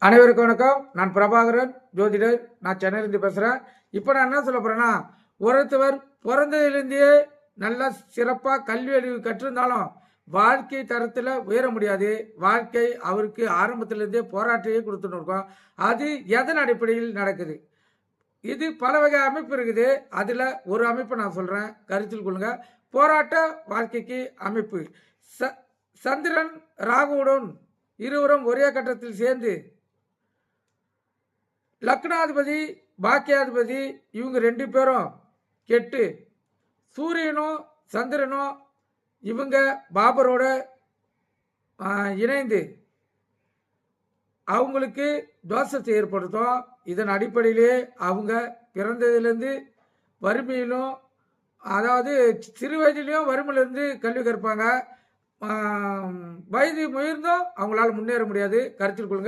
அனைவருக்கும் வணக்கம். நான் பிரபாகரன் ஜோதிடர். நான் சென்னையிலேருந்து பேசுகிறேன். இப்போ நான் என்ன சொல்ல போகிறேன்னா, ஒருத்தவர் பிறந்ததிலிருந்தே நல்லா சிறப்பாக கல்வி அறிவு கற்றிருந்தாலும் வாழ்க்கை தரத்தில் உயர முடியாது. வாழ்க்கை அவருக்கு ஆரம்பத்திலேருந்தே போராட்டையே கொடுத்துன்னு இருக்கோம். அது எதன் அடிப்படையில் நடக்குது? இது பல வகை அமைப்பு இருக்குது. அதில் ஒரு அமைப்பை நான் சொல்கிறேன், கருத்தில் கொள்ளுங்க. போராட்ட வாழ்க்கைக்கு அமைப்பு. சந்திரன் ராகுவுடன் இருவரும் ஒரே கட்டத்தில் சேர்ந்து லக்னாதிபதி பாக்கியாதிபதி இவங்க ரெண்டு பேரும் கெட்டு சூரியனும் சந்திரனும் இவங்க பாபரோட இணைந்து அவங்களுக்கு தோஷத்தை ஏற்படுத்தும். இதன் அடிப்படையிலே அவங்க பிறந்ததுலேருந்து வறுமையிலும், அதாவது சிறு வயதிலையும் வறுமையிலிருந்து கல்வி கற்பாங்க. வயது முயர்ந்தும் அவங்களால முன்னேற முடியாது. கருத்தில் கொள்ளுங்க.